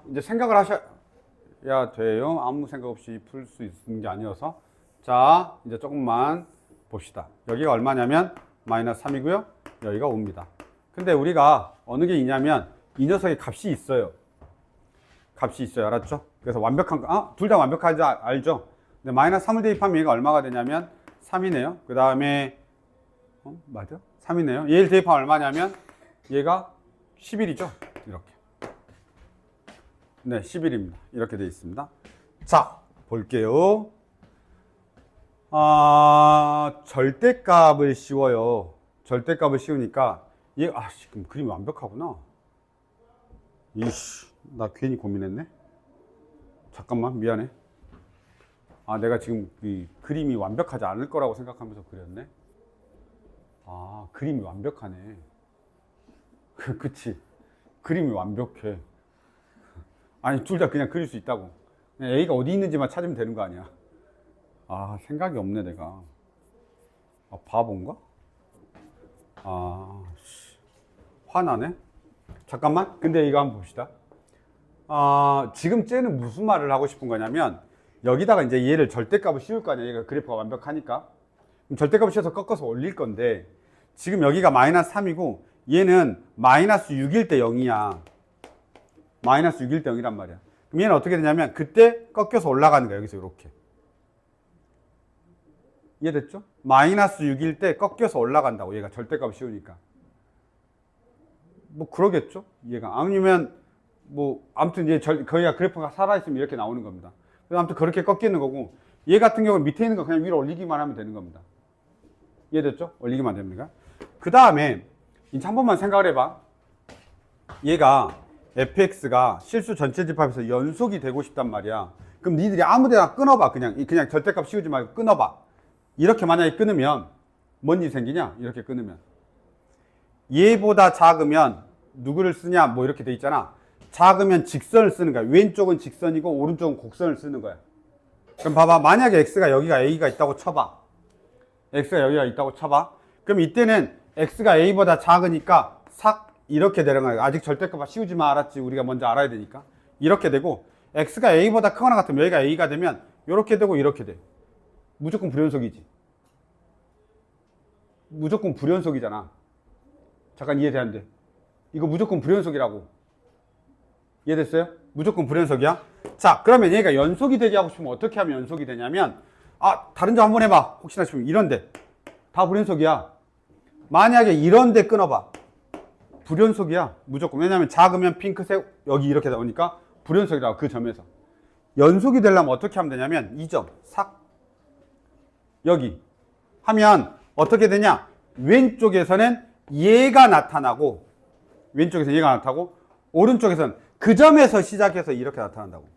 이제 생각을 하셔야 돼요. 아무 생각 없이 풀 수 있는 게 아니어서. 자, 이제 조금만 봅시다. 여기가 얼마냐면 마이너스 3이고요. 여기가 5입니다. 근데 우리가 어느 게 있냐면 이 녀석의 값이 있어요. 값이 있어요. 알았죠? 그래서 완벽한 거, 둘 다 완벽하지 알죠? 근데 마이너스 3을 대입하면 얘가 얼마가 되냐면 3이네요. 그 다음에 맞아? 3이네요. 얘를 대입하면 얼마냐면 얘가 11이죠. 이렇게. 네, 11입니다. 이렇게 되어 있습니다. 자, 볼게요. 절대값을 씌워요. 절대값을 씌우니까 얘 아씨 그럼 그림이 완벽하구나. 이씨 나 괜히 고민했네. 잠깐만 미안해. 아 내가 지금 이 그림이 완벽하지 않을 거라고 생각하면서 그렸네. 아 그림이 완벽하네. 그치 그림이 완벽해. 아니 둘 다 그냥 그릴 수 있다고. 그냥 A가 어디 있는지만 찾으면 되는 거 아니야. 아 생각이 없네 내가. 아 바본가? 아 화나네. 잠깐만. 근데 이거 한번 봅시다. 지금 쟤는 무슨 말을 하고 싶은 거냐면 여기다가 이제 얘를 절대값을 씌울 거 아니야. 얘가 그래프가 완벽하니까. 그럼 절대값을 씌워서 꺾어서 올릴 건데 지금 여기가 마이너스 3이고 얘는 마이너스 6일 때 0이야. 마이너스 6일 때 0이란 말이야. 그럼 얘는 어떻게 되냐면 그때 꺾여서 올라가는 거야. 여기서 이렇게. 이해됐죠? 마이너스 6일 때 꺾여서 올라간다고. 얘가 절대값을 씌우니까. 뭐 그러겠죠? 얘가. 아니면 뭐 아무튼 얘 거기가 그래프가 살아있으면 이렇게 나오는 겁니다. 그래서 아무튼 그렇게 꺾이는 거고 얘 같은 경우는 밑에 있는 거 그냥 위로 올리기만 하면 되는 겁니다. 이해됐죠? 올리기만 됩니다. 그 다음에 이제 한 번만 생각을 해봐. 얘가 fx가 실수 전체 집합에서 연속이 되고 싶단 말이야. 그럼 니들이 아무 데나 끊어봐. 그냥 절대값 씌우지 말고 끊어봐. 이렇게 만약에 끊으면 뭔 일이 생기냐? 이렇게 끊으면 얘보다 작으면 누구를 쓰냐? 뭐 이렇게 돼 있잖아. 작으면 직선을 쓰는 거야. 왼쪽은 직선이고 오른쪽은 곡선을 쓰는 거야. 그럼 봐봐. 만약에 x가 여기가 a가 있다고 쳐봐. x가 여기가 있다고 쳐봐. 그럼 이때는 x가 a보다 작으니까 싹 이렇게 되는 거야. 아직 절대값 씌우지 마. 알았지? 우리가 먼저 알아야 되니까. 이렇게 되고 x가 a보다 크거나 같으면 여기가 a가 되면 이렇게 되고 이렇게 돼. 무조건 불연속이지. 무조건 불연속이잖아. 잠깐 이해되는데. 이거 무조건 불연속이라고. 이해됐어요? 무조건 불연속이야. 자, 그러면 얘가 연속이 되게 하고 싶으면 어떻게 하면 연속이 되냐면 다른 점 한번 해봐. 혹시나 싶으면 이런데 다 불연속이야. 만약에 이런데 끊어봐. 불연속이야. 무조건. 왜냐면 작으면 핑크색 여기 이렇게 나오니까 불연속이라고. 그 점에서. 연속이 되려면 어떻게 하면 되냐면 이 점 싹 여기 하면 어떻게 되냐? 왼쪽에서는 얘가 나타나고 왼쪽에서 얘가 나타나고 오른쪽에서는 그 점에서 시작해서 이렇게 나타난다고.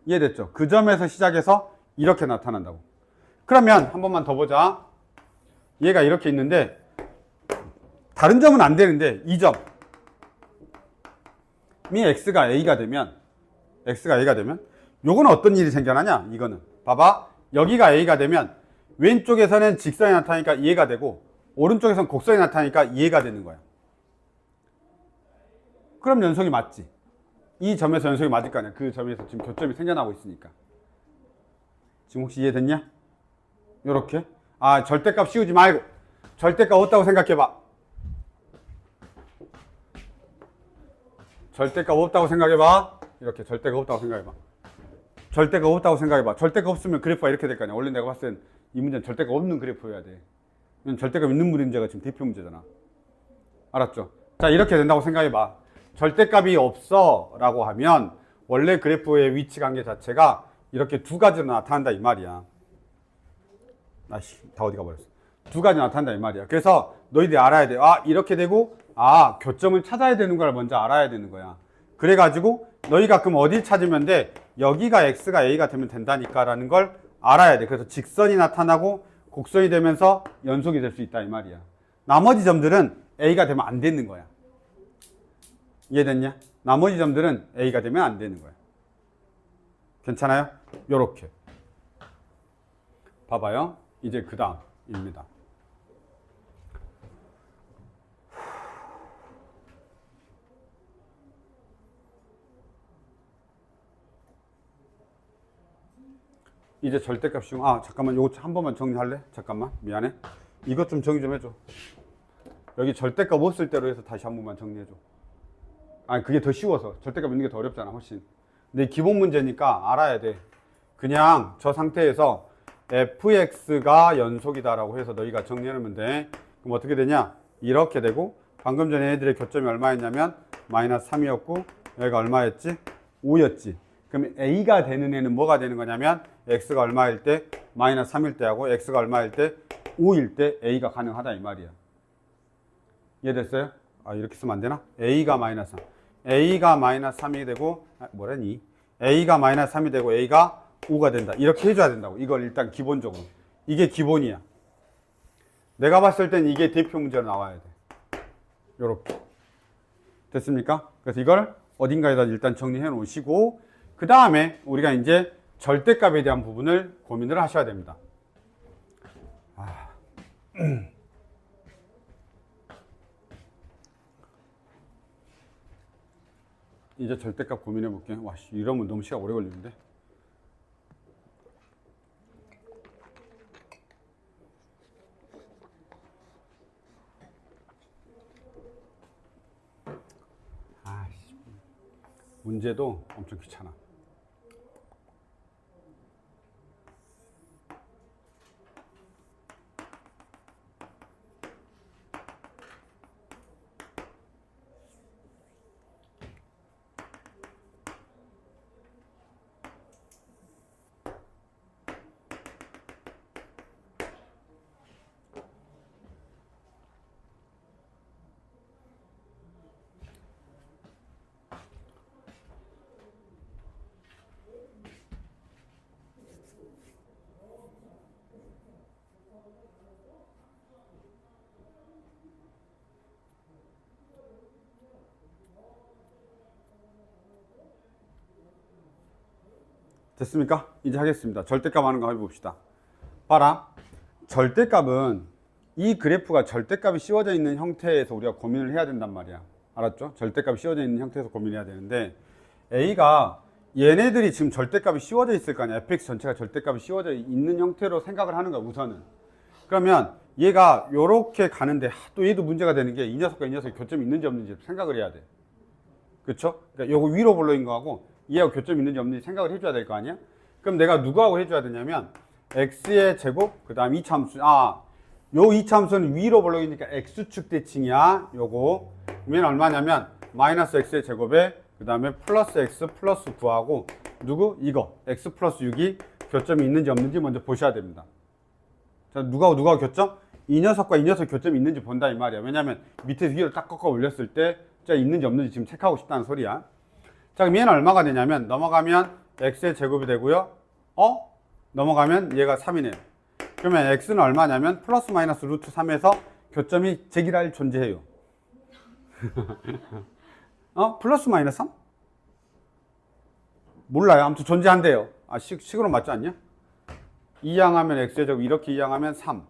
이해됐죠? 그 점에서 시작해서 이렇게 나타난다고. 그러면 한 번만 더 보자. 얘가 이렇게 있는데 다른 점은 안 되는데 이 점이 x가 a가 되면 요거는 어떤 일이 생겨나냐? 이거는 봐봐. 여기가 a가 되면 왼쪽에서는 직선이 나타나니까 얘가 되고 오른쪽에서는 곡선이 나타나니까 얘가 되는 거야. 그럼 연속이 맞지. 이 점에서 연속이 맞을 거 아니야. 그 점에서 지금 교점이 생겨나고 있으니까. 지금 혹시 이해됐냐? 요렇게. 절대값 씌우지 말고 절대값 없다고 생각해봐. 절대값 없다고 생각해봐. 이렇게 절대값 없다고 생각해봐. 절대값 없다고 생각해봐. 절대값 없으면 그래프가 이렇게 될 거 아니야. 원래 내가 봤을 땐 이 문제는 절대값 없는 그래프여야 돼. 절대값 있는 문제가 지금 대표 문제잖아. 알았죠? 자, 이렇게 된다고 생각해봐. 절대값이 없어 라고 하면 원래 그래프의 위치 관계 자체가 이렇게 두 가지로 나타난다 이 말이야. 다 어디 가버렸어. 두 가지 나타난다 이 말이야. 그래서 너희들이 알아야 돼. 이렇게 되고 교점을 찾아야 되는 걸 먼저 알아야 되는 거야. 그래가지고 너희가 그럼 어딜 찾으면 돼? 여기가 x가 a가 되면 된다니까 라는 걸 알아야 돼. 그래서 직선이 나타나고 곡선이 되면서 연속이 될 수 있다 이 말이야. 나머지 점들은 a가 되면 안 되는 거야. 이해됐냐? 나머지 점들은 a가 되면 안 되는 거야. 괜찮아요? 요렇게 봐봐요. 이제 그 다음입니다. 이제 절대값 중 잠깐만 요거 한 번만 정리할래? 잠깐만 미안해. 이것 좀 정리 좀 해줘. 여기 절대값 없을 때로 해서 다시 한 번만 정리해줘. 그게 더 쉬워서. 절대값 있는 게 더 어렵잖아 훨씬. 근데 기본 문제니까 알아야 돼. 그냥 저 상태에서 fx가 연속이다라고 해서 너희가 정리하면 돼. 그럼 어떻게 되냐? 이렇게 되고 방금 전에 애들의 교점이 얼마였냐면 마이너스 3이었고 여기가 얼마였지? 5였지. 그럼 a가 되는 애는 뭐가 되는 거냐면 x가 얼마일 때? 마이너스 3일 때 하고 x가 얼마일 때? 5일 때 A가 가능하다 이 말이야. 이해됐어요? 아, 이렇게 쓰면 안 되나? A가 마이너스 3. A가 마이너스 3이 되고, 뭐라니? A가 마이너스 3이 되고 A가 5가 된다. 이렇게 해줘야 된다고. 이걸 일단 기본적으로. 이게 기본이야. 내가 봤을 땐 이게 대표 문제로 나와야 돼. 요렇게. 됐습니까? 그래서 이걸 어딘가에다 일단 정리해 놓으시고, 그 다음에 우리가 이제 절대값에 대한 부분을 고민을 하셔야 됩니다. 이제 절대값 고민해 볼게요. 와, 이러면 너무 시간 오래 걸리는데. 문제도 엄청 귀찮아. 됐습니까? 이제 하겠습니다. 절대값 하는 거 해봅시다. 봐라. 절대값은 이 그래프가 절대값이 씌워져 있는 형태에서 우리가 고민을 해야 된단 말이야. 알았죠? 절대값이 씌워져 있는 형태에서 고민해야 되는데 A가 얘네들이 지금 절대값이 씌워져 있을 거 아니야. fx 전체가 절대값이 씌워져 있는 형태로 생각을 하는 거야, 우선은. 그러면 얘가 요렇게 가는데 또 얘도 문제가 되는 게 이 녀석과 이 녀석이 교점이 있는지 없는지 생각을 해야 돼. 그쵸? 그러니까 요거 위로 볼러인 거하고 얘하고 교점이 있는지 없는지 생각을 해줘야 될 거 아니야? 그럼 내가 누구하고 해줘야 되냐면 x의 제곱 그 다음 이차함수 요 이차함수는 위로 볼록이니까 x축 대칭이야. 요거 그러면 얼마냐면 마이너스 x의 제곱에 그 다음에 플러스 x 플러스 9하고 누구? 이거 x 플러스 6이 교점이 있는지 없는지 먼저 보셔야 됩니다. 자, 누가하고 교점? 이 녀석과 이 녀석 교점이 있는지 본다 이 말이야. 왜냐면 밑에서 위로 딱 꺾어 올렸을 때 있는지 없는지 지금 체크하고 싶다는 소리야. 자, 그럼 얘는 얼마가 되냐면 넘어가면 x의 제곱이 되고요. 넘어가면 얘가 3이네요. 그러면 x는 얼마냐면 플러스 마이너스 루트 3에서 교점이 제기랄 존재해요. 플러스 마이너스 3? 몰라요. 아무튼 존재한대요. 식으로 맞지 않냐? 이항하면 x의 제곱 이렇게 이항하면 3.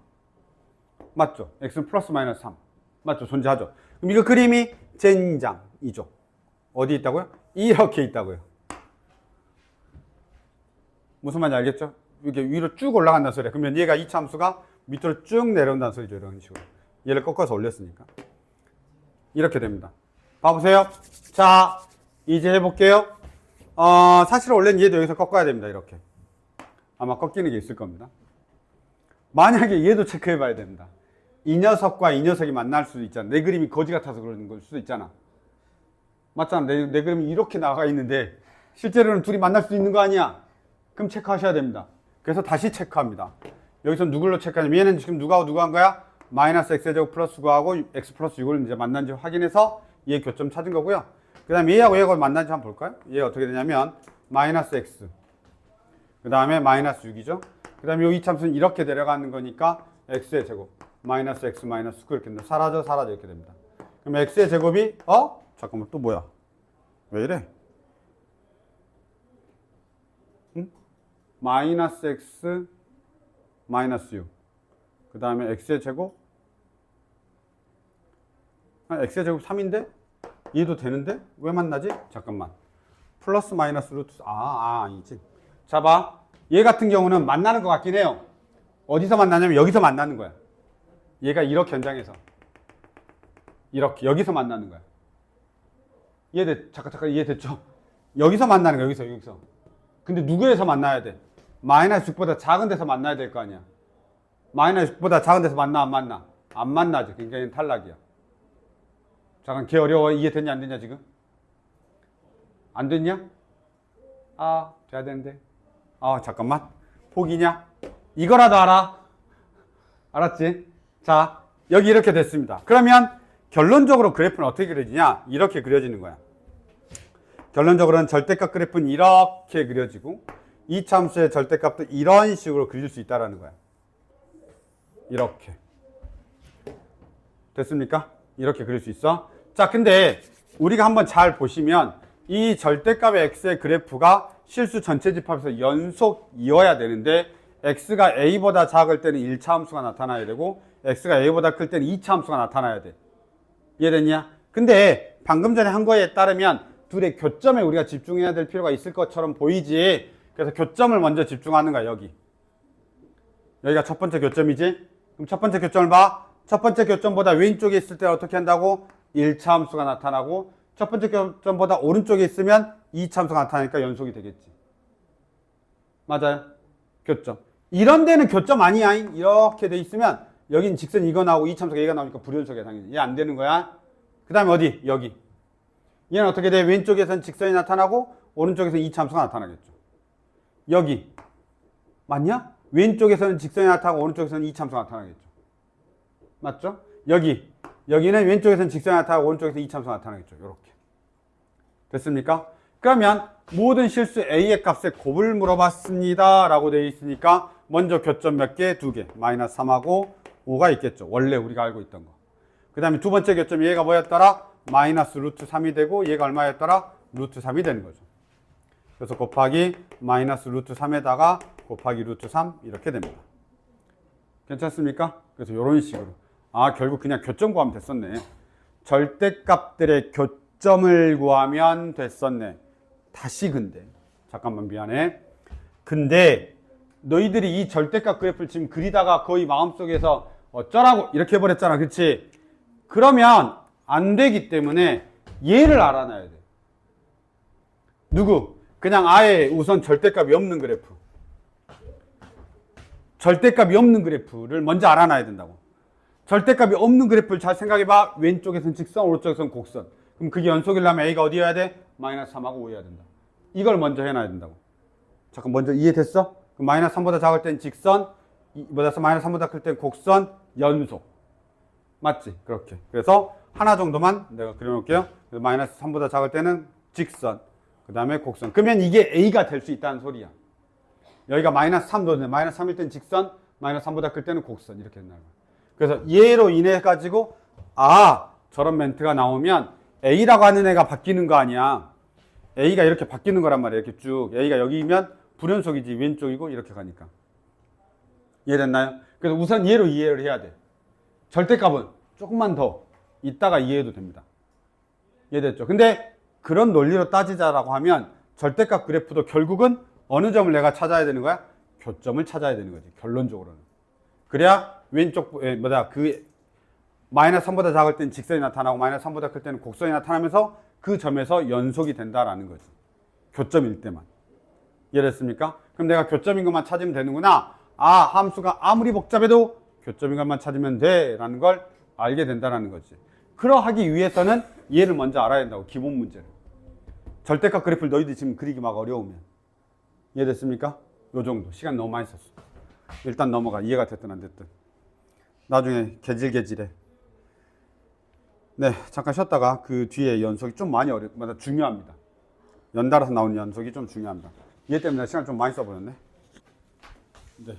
맞죠? x는 플러스 마이너스 3. 맞죠? 존재하죠. 그럼 이거 그림이 젠장이죠. 어디 있다고요? 이렇게 있다고요. 무슨 말인지 알겠죠? 이렇게 위로 쭉 올라간다는 소리야. 그러면 얘가 이차함수가 밑으로 쭉 내려온다는 소리죠. 이런 식으로. 얘를 꺾어서 올렸으니까. 이렇게 됩니다. 봐보세요. 자, 이제 해볼게요. 사실 원래는 얘도 여기서 꺾어야 됩니다. 이렇게. 아마 꺾이는 게 있을 겁니다. 만약에 얘도 체크해 봐야 됩니다. 이 녀석과 이 녀석이 만날 수도 있잖아. 내 그림이 거지 같아서 그러는 걸 수도 있잖아. 맞잖아. 내 그림이 이렇게 나가 있는데 실제로는 둘이 만날 수도 있는 거 아니야. 그럼 체크하셔야 됩니다. 그래서 다시 체크합니다. 여기서 누굴로 체크하냐면 얘는 지금 누가 한 거야? 마이너스 x제곱 플러스 9하고 x 플러스 6을 이제 만난지 확인해서 얘 교점 찾은 거고요. 그 다음에 얘하고 얘가 만난지 한번 볼까요? 얘가 어떻게 되냐면 마이너스 x 그 다음에 마이너스 6이죠. 그 다음에 요 이참수는 이렇게 내려가는 거니까 x의 제곱 마이너스 x 마이너스 9 이렇게 됩니다. 사라져 이렇게 됩니다. 그럼 x의 제곱이 잠깐만 또 뭐야? 왜 이래? 응? 마이너스 x 마이너스 6 그 다음에 x의 제곱 x의 제곱 3인데 얘도 되는데 왜 만나지? 잠깐만 플러스 마이너스 루트 아니지. 자 봐. 얘 같은 경우는 만나는 것 같긴 해요. 어디서 만나냐면 여기서 만나는 거야. 얘가 이렇게 연장해서 이렇게 여기서 만나는 거야. 잠깐 이해됐죠? 여기서 만나는 거야. 여기서. 근데 누구에서 만나야 돼? 마이너스 6보다 작은 데서 만나야 될 거 아니야. 마이너스 6보다 작은 데서 만나 안 만나? 안 만나지. 그러니까 얘는 탈락이야. 잠깐 걔 어려워. 이해됐냐 안 됐냐 지금? 안 됐냐? 돼야 되는데. 잠깐만. 포기냐? 이거라도 알아. 알았지? 자, 여기 이렇게 됐습니다. 그러면 결론적으로 그래프는 어떻게 그려지냐? 이렇게 그려지는 거야. 결론적으로는 절대값 그래프는 이렇게 그려지고 이차함수의 절대값도 이런 식으로 그릴 수 있다는 거야. 이렇게. 됐습니까? 이렇게 그릴 수 있어. 자, 근데 우리가 한번 잘 보시면 이 절대값의 x의 그래프가 실수 전체 집합에서 연속이어야 되는데 x가 a보다 작을 때는 1차 함수가 나타나야 되고 x가 a보다 클 때는 2차 함수가 나타나야 돼. 이해됐냐? 근데 방금 전에 한 거에 따르면 둘의 교점에 우리가 집중해야 될 필요가 있을 것처럼 보이지. 그래서 교점을 먼저 집중하는 거야, 여기. 여기가 첫 번째 교점이지? 그럼 첫 번째 교점을 봐. 첫 번째 교점보다 왼쪽에 있을 때 어떻게 한다고? 1차 함수가 나타나고 첫 번째 교점보다 오른쪽에 있으면 2차 함수가 나타나니까 연속이 되겠지. 맞아요? 교점. 이런 데는 교점 아니야. 이렇게 돼 있으면 여긴 직선 이거 나오고 2차 함수가 얘가 나오니까 불연속이야, 당연히. 얘 안 되는 거야. 그 다음에 어디? 여기. 얘는 어떻게 돼? 왼쪽에서는 직선이 나타나고 오른쪽에서는 2차 함수가 나타나겠죠. 여기. 맞냐? 왼쪽에서는 직선이 나타나고 오른쪽에서는 2차 함수가 나타나겠죠. 맞죠? 여기. 여기는 왼쪽에서는 직선이 나타나고 오른쪽에서 2차 함수가 나타나겠죠. 이렇게. 됐습니까? 그러면 모든 실수 A의 값의 곱을 물어봤습니다. 라고 되어 있으니까 먼저 교점 몇 개? 2개. 마이너스 3하고 5가 있겠죠. 원래 우리가 알고 있던 거. 그 다음에 두 번째 교점이 얘가 뭐였더라? 마이너스 루트 3이 되고 얘가 얼마였더라? 루트 3이 되는 거죠. 그래서 곱하기 마이너스 루트 3에다가 곱하기 루트 3 이렇게 됩니다. 괜찮습니까? 그래서 이런 식으로. 아, 결국 그냥 교점 구하면 됐었네. 절대값들의 교점을 구하면 됐었네. 다시 근데. 잠깐만 미안해. 근데 너희들이 이 절대값 그래프를 지금 그리다가 거의 마음속에서 어쩌라고 이렇게 해버렸잖아. 그치? 그러면 안 되기 때문에 얘를 알아놔야 돼. 누구? 그냥 아예 우선 절대값이 없는 그래프. 절대값이 없는 그래프를 먼저 알아놔야 된다고. 절대값이 없는 그래프를 잘 생각해봐. 왼쪽에선 직선, 오른쪽에선 곡선. 그럼 그게 연속이려면 A가 어디여야 돼? 마이너스 3하고 5여야 된다. 이걸 먼저 해놔야 된다고. 잠깐 먼저 이해됐어? 그럼 마이너스 3보다 작을 땐 직선, 마이너스 3보다 클 땐 곡선, 연속. 맞지? 그렇게. 그래서 하나 정도만 내가 그려놓을게요. 마이너스 3보다 작을 때는 직선, 그 다음에 곡선. 그러면 이게 A가 될 수 있다는 소리야. 여기가 마이너스 3도인데 마이너스 3일 땐 직선, 마이너스 3보다 클 때는 곡선. 이렇게 된다는 거야. 그래서 얘로 인해 가지고 아, 저런 멘트가 나오면 A라고 하는 애가 바뀌는 거 아니야. A가 이렇게 바뀌는 거란 말이야. 이렇게 쭉. A가 여기면 불연속이지. 왼쪽이고 이렇게 가니까. 이해됐나요? 그래서 우선 얘로 이해를 해야 돼. 절대값은 조금만 더 이따가 이해해도 됩니다. 이해됐죠? 근데 그런 논리로 따지자라고 하면 절대값 그래프도 결국은 어느 점을 내가 찾아야 되는 거야? 교점을 찾아야 되는 거지. 결론적으로는. 그래야 왼쪽 그 마이너스 3보다 작을 땐 직선이 나타나고 마이너스 3보다 클 때는 곡선이 나타나면서 그 점에서 연속이 된다라는 거지. 교점일 때만. 이해됐습니까? 그럼 내가 교점인 것만 찾으면 되는구나. 아, 함수가 아무리 복잡해도 교점인 것만 찾으면 돼 라는 걸 알게 된다는 거지. 그러하기 위해서는 얘를 먼저 알아야 된다고. 기본 문제를. 절대값 그래프를 너희들이 지금 그리기 막 어려우면. 이해됐습니까? 요 정도. 시간 너무 많이 썼어. 일단 넘어가. 이해가 됐든 안 됐든. 나중에 개질개질해. 네, 잠깐 쉬었다가 그 뒤에 연속이 좀 많이 중요합니다. 연달아서 나오는 연속이 좀 중요합니다. 이해 때문에 시간 좀 많이 써버렸네. 네.